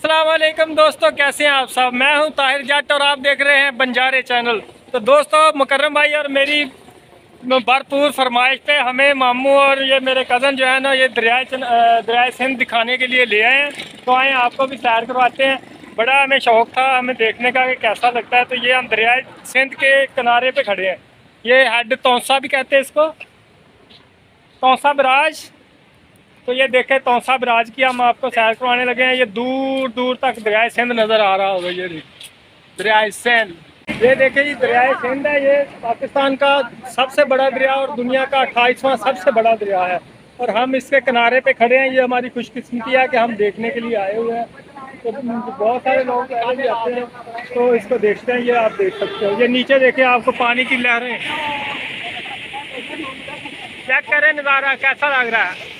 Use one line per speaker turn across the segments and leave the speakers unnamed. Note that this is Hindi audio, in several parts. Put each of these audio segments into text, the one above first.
अस्सलाम वालेकुम दोस्तों, कैसे हैं आप सब। मैं हूं ताहिर जट और आप देख रहे हैं बंजारे चैनल। तो दोस्तों, मुकर्रम भाई और मेरी भरपूर फरमाइश पे हमें मामू और ये मेरे कज़न जो है ना, ये दरियाए सिंध दिखाने के लिए ले आए हैं। तो आए आपको भी सैर करवाते हैं। बड़ा हमें शौक़ था हमें देखने का कि कैसा लगता है। तो ये हम दरियाए सिंध के किनारे पे खड़े हैं। ये हेड तौसा भी कहते हैं इसको, तौसा बराज। तो ये देखें, तौसा बराज की हम आपको सैर करवाने लगे हैं। ये दूर दूर तक दरियाए सिंध नज़र आ रहा होगा। ये दरियाए सिंध, ये देखें, ये दरियाए सिंध है। ये पाकिस्तान का सबसे बड़ा दरिया और दुनिया का 28वां सबसे बड़ा दरिया है। और हम इसके किनारे पे खड़े हैं। ये हमारी खुशकिस्मती है कि हम देखने के लिए आए हुए हैं। तो बहुत सारे लोग पहले भी आते हैं, तो इसको देखते हैं। ये आप देख सकते हो, ये नीचे देखें, आपको पानी की लहरें चेक करें, नज़ारा कैसा लग रहा है।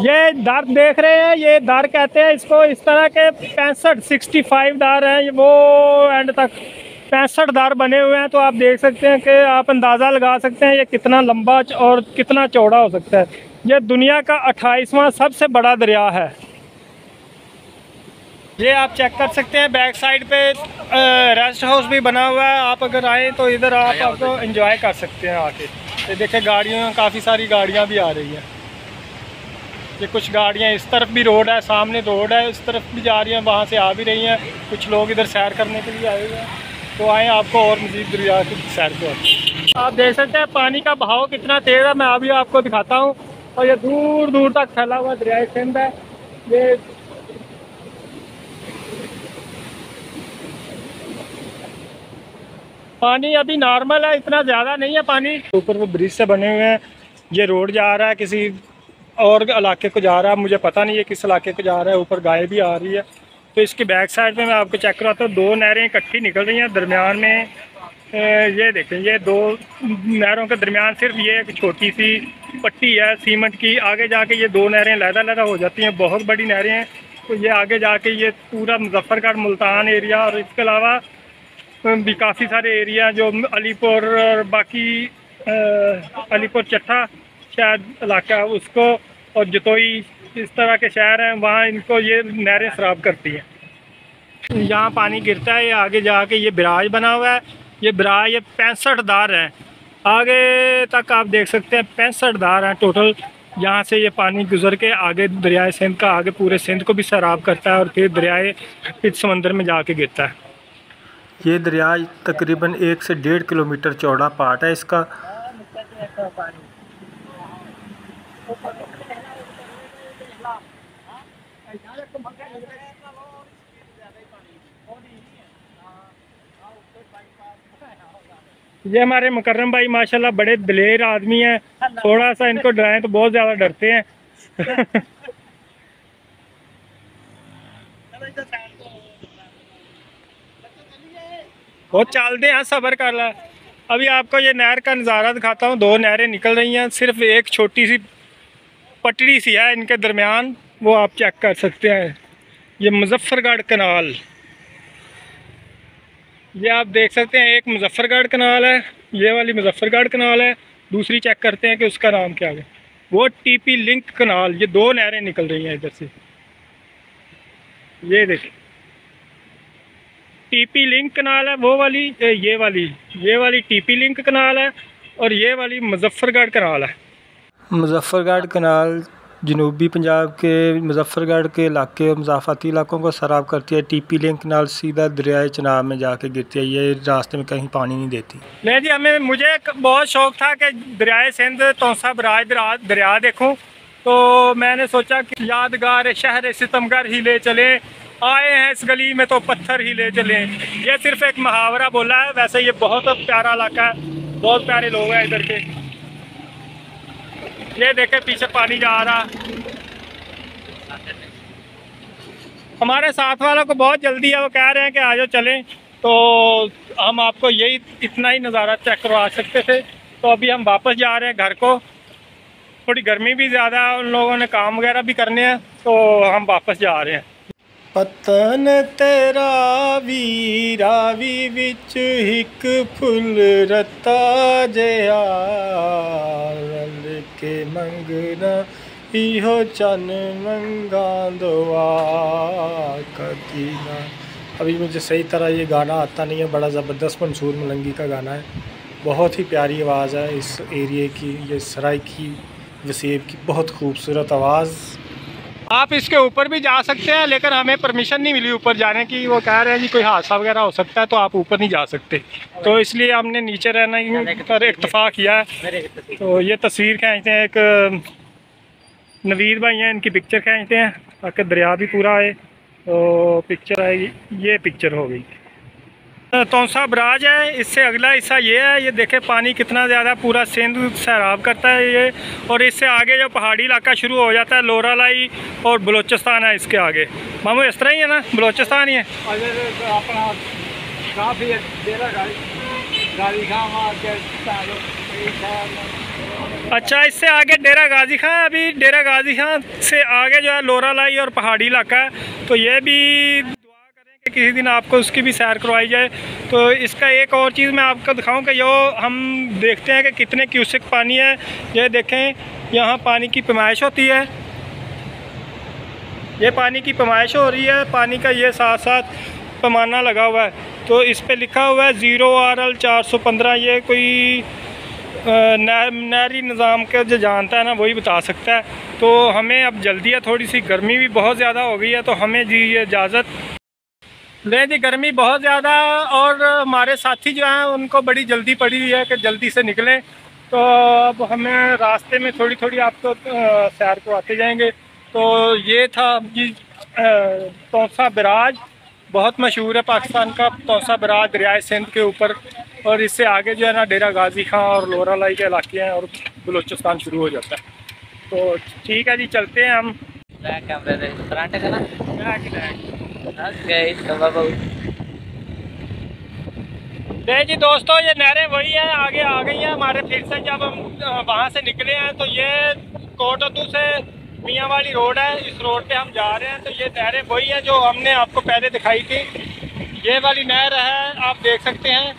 ये दर देख रहे हैं, ये दर कहते हैं इसको। इस तरह के 65 दर हैं वो, एंड तक 65 दर बने हुए हैं। तो आप देख सकते हैं कि आप अंदाज़ा लगा सकते हैं ये कितना लंबा और कितना चौड़ा हो सकता है। ये दुनिया का 28वां सबसे बड़ा दरिया है। ये आप चेक कर सकते हैं, बैक साइड पे रेस्ट हाउस भी बना हुआ है। आप अगर आएँ तो इधर आपको एंजॉय कर सकते हैं आके। ये देखें, गाड़ियाँ, काफ़ी सारी गाड़ियाँ भी आ रही हैं। ये कुछ गाड़ियाँ, इस तरफ भी रोड है, सामने रोड है, इस तरफ भी जा रही हैं, वहाँ से आ भी रही हैं। कुछ लोग इधर सैर करने के लिए आए हुए हैं। तो आएँ, आपको और मज़ीद दरिया की सैर को आप देख सकते हैं। पानी का बहाव कितना तेज़ है, मैं अभी आपको दिखाता हूँ। और ये दूर दूर तक फैला हुआ दरियाए सिंध है। ये पानी अभी नॉर्मल है, इतना ज़्यादा नहीं है पानी। ऊपर वो ब्रिज से बने हुए हैं। ये रोड जा रहा है, किसी और इलाके को जा रहा है, मुझे पता नहीं है किस इलाके को जा रहा है। ऊपर गाय भी आ रही है। तो इसकी बैक साइड में मैं आपको चेक कराता हूँ। दो नहरें इकट्ठी निकल रही हैं दरमियान में। ये देखें, ये दो नहरों के दरमियान सिर्फ ये एक छोटी सी पट्टी है सीमेंट की। आगे जाके ये दो नहरें लहदा हो जाती हैं, बहुत बड़ी नहरें हैं। तो ये आगे जाके ये पूरा मुजफ्फरगढ़, मुल्तान एरिया और इसके अलावा भी काफ़ी सारे एरिया जो अलीपुर और बाकी अलीपुर चट्टा शायद इलाका है उसको, और जतोई, इस तरह के शहर हैं, वहाँ इनको ये नहरें सराब करती हैं। यहाँ पानी गिरता है। ये आगे जाके ये बराज बना हुआ है। ये बराज, ये 65 दार हैं। आगे तक आप देख सकते हैं 65 दार हैं टोटल। यहाँ से ये पानी गुजर के आगे दरियाए सिंध का, आगे पूरे सिंध को भी सैराब करता है और फिर दरियाए इस समंदर में जाके गिरता है। ये दरिया तकरीबन 1 से 1.5 किलोमीटर चौड़ा पार्ट है इसका। ये हमारे मुकर्रम भाई माशाल्लाह बड़े दिलेर आदमी हैं। थोड़ा सा इनको डराएं तो बहुत ज़्यादा डरते हैं। बहुत चलते हैं, सब्र कर ला। अभी आपको ये नहर का नज़ारा दिखाता हूँ। दो नहरें निकल रही हैं, सिर्फ एक छोटी सी पटड़ी सी है इनके दरमियान, वो आप चेक कर सकते हैं। ये मुजफ्फरगढ़ कनाल, ये आप देख सकते हैं। एक मुजफ्फरगढ़ कनाल है, ये वाली मुजफ्फरगढ़ कनाल है। दूसरी चेक करते हैं कि उसका नाम क्या है। वो टीपी लिंक कनाल। ये दो नहरें निकल रही हैं इधर से। ये देखिए, टीपी लिंक कनाल है वो वाली, ये वाली टीपी लिंक कनाल है, और ये वाली मुजफ्फरगढ़ कनाल है। मुजफ्फरगढ़ कनाल जनूबी पंजाब के मुजफ्फरगढ़ के इलाके, मज़ाफ़ाती इलाकों को सराब करती है। टीपी लिंक कनाल सीधा दरियाए चनाब में जाके गिरती है। ये रास्ते में कहीं पानी नहीं देती। नहीं जी, मुझे बहुत शौक़ था कि दरियाए सिंध, तौसा बराज दरिया देखूँ। तो मैंने सोचा कि यादगार शहर सितमगर ही ले चले, आए हैं इस गली में तो पत्थर ही ले चलें। ये सिर्फ एक मुहावरा बोला है, वैसे ये बहुत प्यारा इलाका है, बहुत प्यारे लोग हैं इधर के। ये देखे पीछे पानी जा रहा। हमारे साथ वालों को बहुत जल्दी है, वो कह रहे हैं कि आ जाओ चलें। तो हम आपको यही इतना ही नज़ारा चेक करवा सकते थे। तो अभी हम वापस जा रहे हैं घर को। थोड़ी गर्मी भी ज़्यादा है, उन लोगों ने काम वगैरह भी करने हैं, तो हम वापस जा रहे हैं। पतन तेरा वीरावी विच हिक फुल रता जया के मंगना इहो चन मंगा दुआ कदी ना। अभी मुझे सही तरह ये गाना आता नहीं है, बड़ा ज़बरदस्त मंसूर मलंगी का गाना है, बहुत ही प्यारी आवाज़ है इस एरिए की, ये सराय की वसीब की बहुत खूबसूरत आवाज़। आप इसके ऊपर भी जा सकते हैं, लेकिन हमें परमिशन नहीं मिली ऊपर जाने की। वो कह रहे हैं जी कोई हादसा वगैरह हो सकता है तो आप ऊपर नहीं जा सकते, तो इसलिए हमने नीचे रहने पर इत्तफाक किया है। तो ये तस्वीर खींचते हैं, एक नवीद भाई हैं, इनकी पिक्चर खींचते हैं ताकि दरिया भी पूरा आए। तो पिक्चर आएगी, ये पिक्चर हो गई। तौसा बराज है, इससे अगला हिस्सा ये है। ये देखे पानी कितना ज़्यादा पूरा सिंध सैराब करता है ये। और इससे आगे जो पहाड़ी इलाका शुरू हो जाता है, लोरालाई और बलोचिस्तान है इसके आगे। मामू इस तरह ही है ना, बलोचिस्तान ही है। अच्छा, इससे आगे डेरा गाजी खां है। अभी डेरा गाजी खां से आगे जो है लोरालाई और पहाड़ी इलाका है, तो ये भी दुआ करें कि किसी दिन आपको उसकी भी सैर करवाई जाए। तो इसका एक और चीज़ मैं आपको दिखाऊं कि यो हम देखते हैं कि कितने क्यूसेक पानी है। ये देखें, यहाँ पानी की पैमाइश होती है, ये पानी की पैमाइश हो रही है। पानी का ये साथ साथ पैमाना लगा हुआ है, तो इस पे लिखा हुआ है 0RL 415। ये कोई नहरी निज़ाम का जो जानता है ना वही बता सकता है। तो हमें अब जल्दी है, थोड़ी सी गर्मी भी बहुत ज़्यादा हो गई है, तो हमें जी ये इजाज़त लें जी। गर्मी बहुत ज़्यादा, और हमारे साथी जो हैं उनको बड़ी जल्दी पड़ी हुई है कि जल्दी से निकलें। तो अब हमें रास्ते में थोड़ी थोड़ी आपको सैर को आते जाएंगे। तो ये था जी तौसा बराज, बहुत मशहूर है पाकिस्तान का तौसा बराज, दरियाए सिंध के ऊपर। और इससे आगे जो है ना डेरा गाजी खां और लोरालाई के इलाके हैं और बलूचिस्तान शुरू हो जाता है। तो ठीक है जी, चलते हैं हम। नहीं जी दोस्तों, ये नहरें वही हैं, आगे आ गई हैं हमारे। फिर से जब हम वहाँ से निकले हैं तो ये कोटद्दू से मियाँ वाली रोड है, इस रोड पे हम जा रहे हैं। तो ये नहरें वही हैं जो हमने आपको पहले दिखाई थी। ये वाली नहर है, आप देख सकते हैं,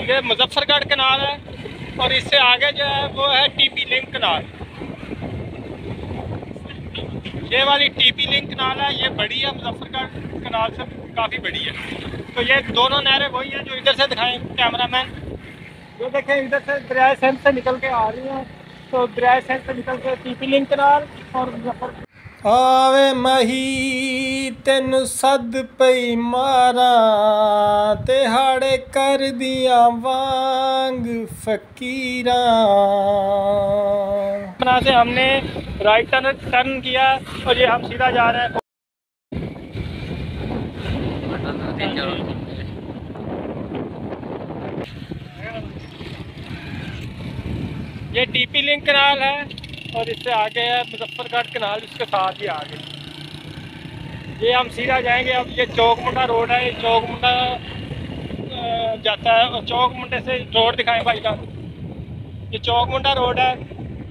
ये मुजफ्फरगढ़ कनाल है। और इससे आगे जो है वो है टीपी लिंक कनाल। ये वाली टीपी लिंक कनाल है, ये बड़ी है, मुजफ्फरगढ़ कनाल से काफ़ी बड़ी है। तो ये दोनों नहरें वही हैं जो इधर से दिखाएं कैमरामैन। जो देखें इधर से दरियाए सिंध से निकल के आ रही हैं, तो दरियाए सिंध से निकल के टीपी लिंक कनाल और मुजफ्फरगढ़। आवे मही तेन सद पई मारा, तिहाड़े कर दिया वांग फकीरा। से हमने राइट टर्न किया और ये हम सीधा जा रहे हैं। ये टीपी लिंक कनाल है और इससे आगे है मुजफ्फरगढ़ कनाल, इसके साथ ही आगे ये हम सीधा जाएंगे। अब ये चौकमुंडा रोड है, ये चौकमुंडा जाता है, और चौकमुंडे से रोड दिखाएं भाई साहब। ये चौकमुंडा रोड है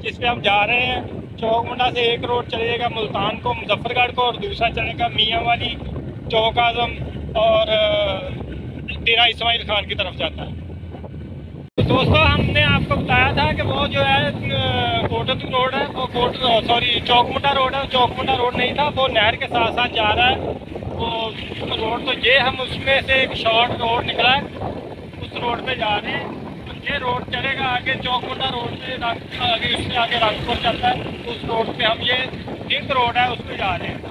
जिस पे हम जा रहे हैं। चौकमुंडा से एक रोड चलेगा मुल्तान को, मुजफ्फरगढ़ को, और दूसरा चलेगा मियाँ वाली, चौक आज़म और डेरा इस्माइल खान की तरफ जाता है। तो दोस्तों, हमने आपको बताया था कि वो जो है कोटद्दू रोड है, वो चौकमुंडा रोड है। चौकमुंडा रोड नहीं था, वो नहर के साथ साथ जा रहा है वो रोड। तो ये हम उसमें से एक शॉर्ट रोड निकला है, उस रोड पे जा रहे हैं। ये रोड चलेगा आगे चौकमुंडा रोड से आगे, उससे आगे रंगपुर चलता है, उस रोड पे हम, ये लिंक रोड है, उस पर जा रहे हैं।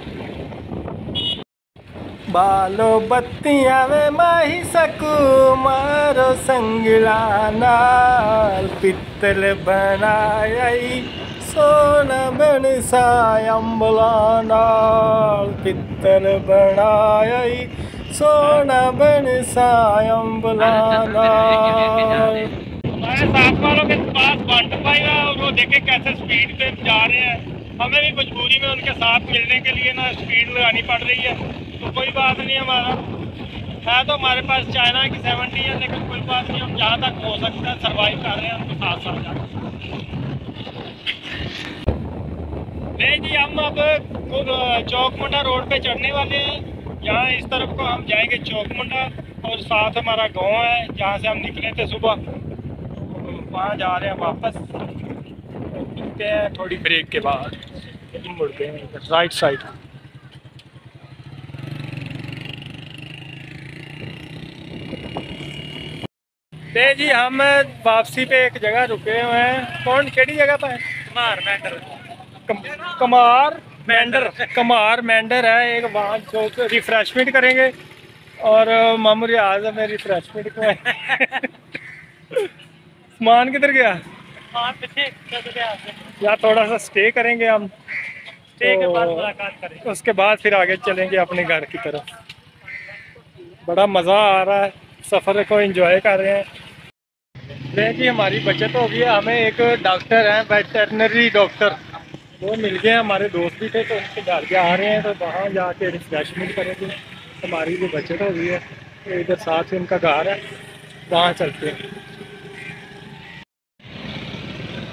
बालो बत्तियां वे माही सकू मारो संगला नाल, पित्तल बनाई सोना बन सायंबला नाल, पित्तल बनाई सोना बन सायंबला नाल। हमारे साथ वालों के पास वाटर पाइप है और वो देखे कैसे स्पीड पे जा रहे हैं। हमें भी मजबूरी में उनके साथ मिलने के लिए ना स्पीड लगानी पड़ रही है। तो कोई बात नहीं, हमारा है तो हमारे पास चाइना की 70 है, लेकिन कोई बात नहीं, हम जहाँ तक हो सकता है सर्वाइव कर रहे हैं उनके साथ साथ जाकर। नहीं जी, हम अब चौकमुंडा रोड पे चढ़ने वाले हैं। यहाँ इस तरफ को हम जाएंगे चौकमुंडा, और साथ हमारा गांव है जहाँ से हम निकले थे सुबह, वहाँ जा रहे हैं वापस। चुके हैं थोड़ी ब्रेक के बाद, मुड़ते हैं राइट साइड। ते जी हम वापसी पे एक जगह रुके हुए हैं। कौन केड़ी जगह पर? कमार मैंडर। कमार मैंडर है एक, वहाँ जो रिफ्रेशमेंट करेंगे और मामूली आजम में रिफ्रेशमेंट को सामान किधर गया? या थोड़ा सा स्टे करेंगे हम, स्टे के बाद मुलाकात करेंगे, उसके बाद फिर आगे चलेंगे अपने घर की तरफ। बड़ा मज़ा आ रहा है, सफ़र को एंजॉय कर रहे हैं। जी हमारी बचत हो गई है। हमें एक डॉक्टर हैं, वेटरनरी डॉक्टर, वो मिल गए। हमारे दोस्त भी थे तो उनके घर के आ रहे हैं, तो वहाँ जाके रिफ्रेशमेंट करेंगे। हमारी भी बचत हो गई है, तो इधर साथ ही उनका घर है, वहाँ चलते हैं।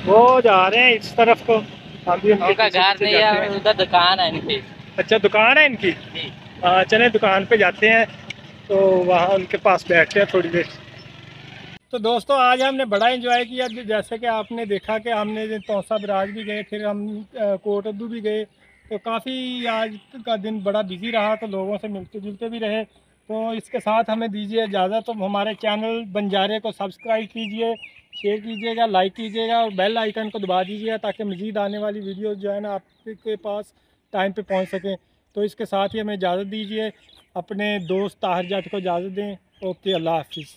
वो जा रहे हैं इस तरफ को, हम भी उनका घर नहीं है, उधर दुकान है इनकी। अच्छा दुकान है इनकी? हाँ चलें दुकान पे जाते हैं, तो वहाँ उनके पास बैठते हैं थोड़ी देर। तो दोस्तों आज हमने बड़ा एंजॉय किया, जैसे कि आपने देखा कि हमने तौसा बराज भी गए, फिर हम कोटद्दू भी गए। तो काफ़ी आज का दिन बड़ा बिजी रहा, तो लोगों से मिलते जुलते भी रहे। तो इसके साथ हमें दीजिए इजाज़त। तो हमारे चैनल बंजारे को सब्सक्राइब कीजिए, शेयर कीजिएगा, लाइक कीजिएगा और बेल आइकन को दबा दीजिएगा, ताकि मज़ीद आने वाली वीडियो जो है ना आपके पास टाइम पे पहुंच सकें। तो इसके साथ ही हमें इजाज़त दीजिए, अपने दोस्त ताहिर जट को इजाज़त दें। ओके, अल्लाह हाफिज़।